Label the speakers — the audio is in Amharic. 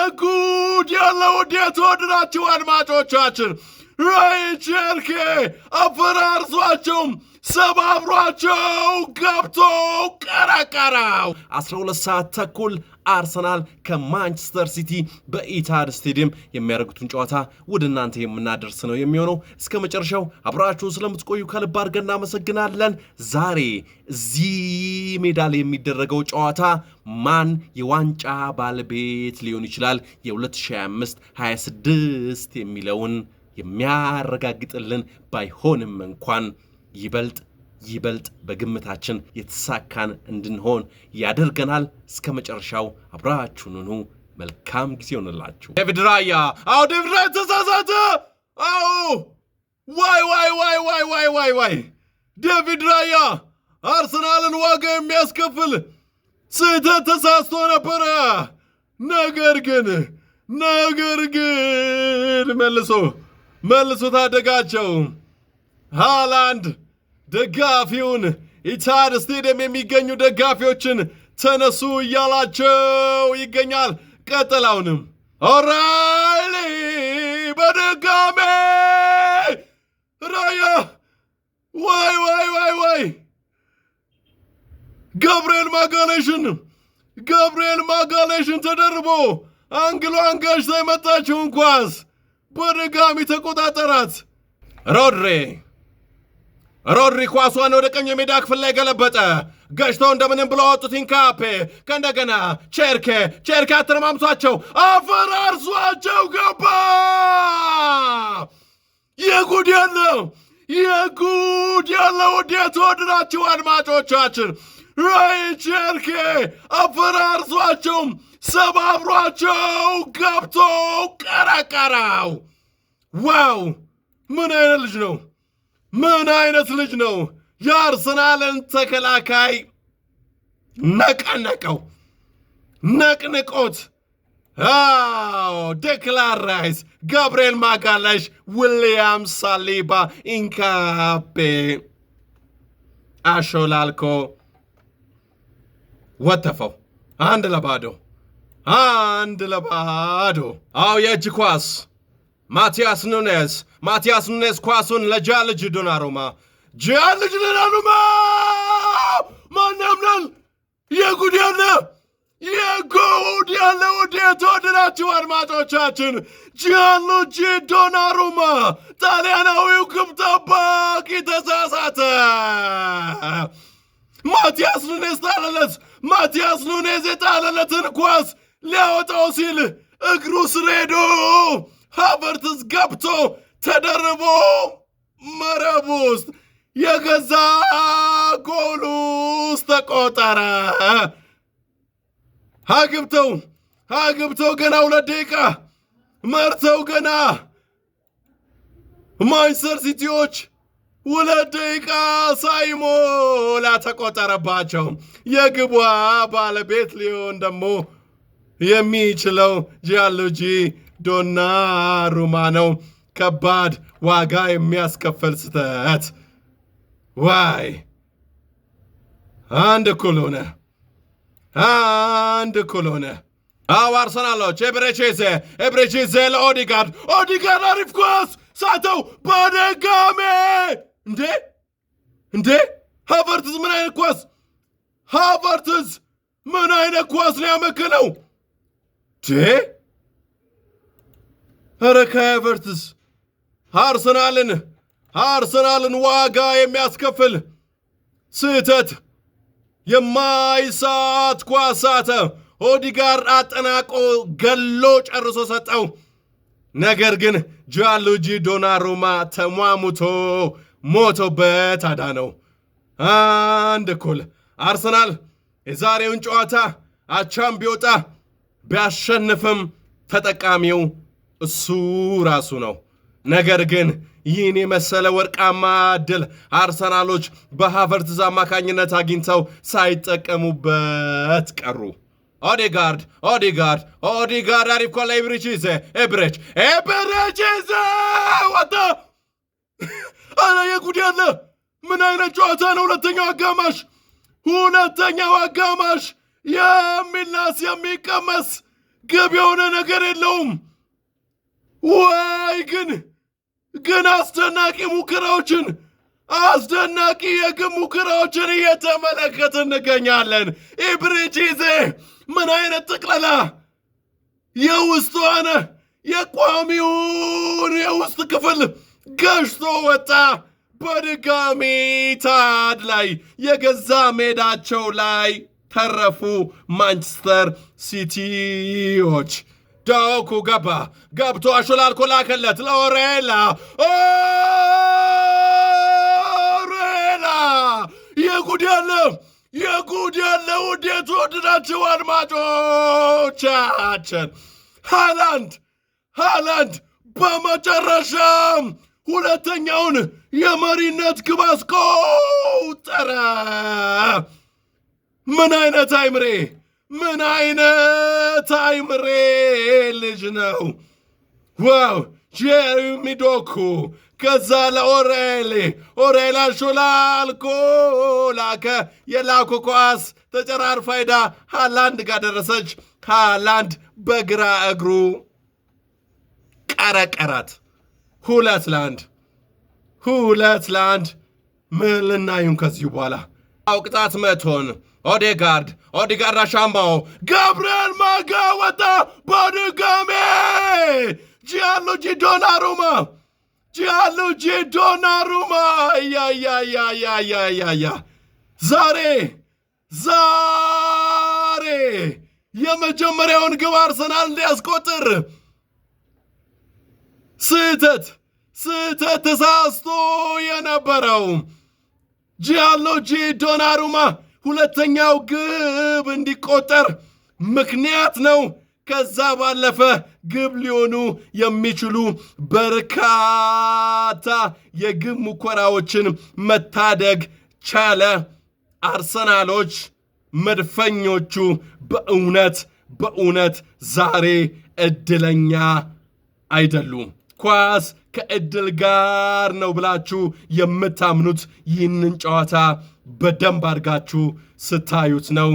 Speaker 1: የጉድ ያለው እንዴት ወድናችሁ አድማጮቻችን ራይቸርኬ አፈራርሷቸውም ሰባብሯቸው ገብቶ ቀረቀራው 12 ሰዓት ተኩል አርሰናል ከማንቸስተር ሲቲ በኢታድ ስቴዲየም የሚያደርጉትን ጨዋታ ወደ እናንተ የምናደርስ ነው የሚሆነው። እስከ መጨረሻው አብራችሁን ስለምትቆዩ ከልብ አድርገን እናመሰግናለን። ዛሬ እዚህ ሜዳ ላይ የሚደረገው ጨዋታ ማን የዋንጫ ባለቤት ሊሆን ይችላል የ2025-26 የሚለውን የሚያረጋግጥልን ባይሆንም እንኳን ይበልጥ በግምታችን የተሳካን እንድንሆን ያደርገናል። እስከ መጨረሻው አብራችሁኑ መልካም ጊዜ ሆነላችሁ። ዴቪድ ራያ ዴቪድ ራያ ተሳሳተ። ዋይ ዴቪድ ራያ አርሰናልን ዋጋ የሚያስከፍል ስህተት ተሳስቶ ነበረ። ነገር ግን መልሶ ታደጋቸው። ሃላንድ ደጋፊውን ኢታድ ስቴዲየም የሚገኙ ደጋፊዎችን ተነሱ እያላቸው ይገኛል። ቀጥላውንም ኦራይሊ በድጋሜ ራያ ዋይ ገብርኤል ማጋሌሽን ተደርቦ አንግሏን ገጭታ የመጣችውን ኳስ በድጋሚ ተቆጣጠራት። ሮድሪ ኳሷን ወደ ቀኝ የሜዳ ክፍል ላይ ገለበጠ። ገጭተው እንደምንም ብለው አወጡት። ኢንካፔ ከእንደገና ቼርኬ አተረማምሷቸው አፈራርሷቸው ገባ። የጉድ ያለው እንዴት ወድናችሁ አድማጮቻችን ራይቸርኬ አፈራርሷቸውም ሰባብሯቸው ገብቶ ቀረቀራው። ዋው ምን አይነት ልጅ ነው! የአርሰናልን ተከላካይ ነቅንቆት። ዴክላን ራይስ፣ ጋብርኤል ማጋሌሽ፣ ዊሊያም ሳሊባ፣ ኢንካፔ አሾላልኮ ወተፈው። 1-0 የእጅ ኳስ ማቲያስ ኑኔዝ ኳሱን ለጃልጅ ዶናሩማ ማን ያምናል? የጉድ ያለ ወዴት ወደናችሁ አድማጮቻችን። ጃልጅ ዶናሩማ ጣሊያናዊው ግብ ጠባቂ ተሳሳተ። ማቲያስ ኑኔዝ የጣለለትን ኳስ ሊያወጣው ሲል እግሩ ስር ሄዶ ሃቨርትዝ ገብቶ ተደርቦ መረብ ውስጥ የገዛ ጎል ውስጥ ተቆጠረ። አግብተው ገና 2 ደቂቃ መርተው ገና ማንቸስተር ሲቲዎች 2 ደቂቃ ሳይሞላ ተቆጠረባቸው። የግቧ ባለቤት ሊሆን ደግሞ የሚችለው ጂያንሉጂ ዶናሩማ ነው። ከባድ ዋጋ የሚያስከፍል ስተት። ዋይ 1-1 ሆነ። አርሰናሎች ኤብሬቼዜ ለኦዲጋርድ አሪፍ ኳስ ሳተው በድጋሜ እንዴ ሃቨርትዝ ምን አይነት ኳስ ነው ያመከነው? ኧረ ሃቨርትዝ አርሰናልን ዋጋ የሚያስከፍል ስህተት የማይሳት ኳስ ሳተ። ኦዲጋርድ አጠናቆ ገሎ ጨርሶ ሰጠው። ነገር ግን ጂያንሉጂ ዶናሩማ ተሟሙቶ ሞቶበት አዳነው። 1-1 አርሰናል የዛሬውን ጨዋታ አቻም ቢወጣ ቢያሸንፍም ተጠቃሚው እሱ ራሱ ነው። ነገር ግን ይህን የመሰለ ወርቃማ ዕድል አርሰናሎች በሃቨርትዝ አማካኝነት አግኝተው ሳይጠቀሙበት ቀሩ። ኦዲጋርድ አሪፍ ኳስ ለኤብሬቼዜ ወጣ። አረ የጉድ ያለ ምን አይነት ጨዋታ ነው! ሁለተኛው አጋማሽ የሚላስ የሚቀመስ ግብ የሆነ ነገር የለውም። ወይ ግን አስደናቂ የግብ ሙከራዎችን እየተመለከትን እንገኛለን። ኢብሪቺዜ ምን አይነት ጥቅለላ! የውስጧን የቋሚውን የውስጥ ክፍል ገሽቶ ወጣ። በድጋሚ ታድ ላይ የገዛ ሜዳቸው ላይ ተረፉ ማንቸስተር ሲቲዎች። ዶኩ ገብቶ አሾላልኮ ላከለት ለኦሬላ የጉድ ያለ ውድ የተወደዳችሁ አድማጮቻችን ሃላንድ በመጨረሻም ሁለተኛውን የመሪነት ግብ አስቆጠረ። ምን አይነት አይምሬ ልጅ ነው! ዋው! ጄሬሚ ዶኩ ከዛ ለኦሬላ ሾላልኮ ላከ። የላኩ ኳስ ተጨራርፋ ሄዳ ሃላንድ ጋር ደረሰች። ሃላንድ በግራ እግሩ ቀረቀራት። 2-1 ምን ልናዩን ከዚሁ በኋላ ቅጣት መቶን ኦዴጋርድ አሻማው ገብርኤል ማጋ ወጣ። በድጋሜ ጂያንሉጂ ዶናሩማ ዛሬ የመጀመሪያውን ግብ አርሰናል እንዲያስቆጥር ስህተት ተሳስቶ የነበረው ጂያንሉጂ ዶናሩማ ሁለተኛው ግብ እንዲቆጠር ምክንያት ነው። ከዛ ባለፈ ግብ ሊሆኑ የሚችሉ በርካታ የግብ ሙከራዎችን መታደግ ቻለ። አርሰናሎች መድፈኞቹ በእውነት ዛሬ እድለኛ አይደሉም። ኳስ ከእድል ጋር ነው ብላችሁ የምታምኑት ይህንን ጨዋታ በደንብ አድርጋችሁ ስታዩት ነው።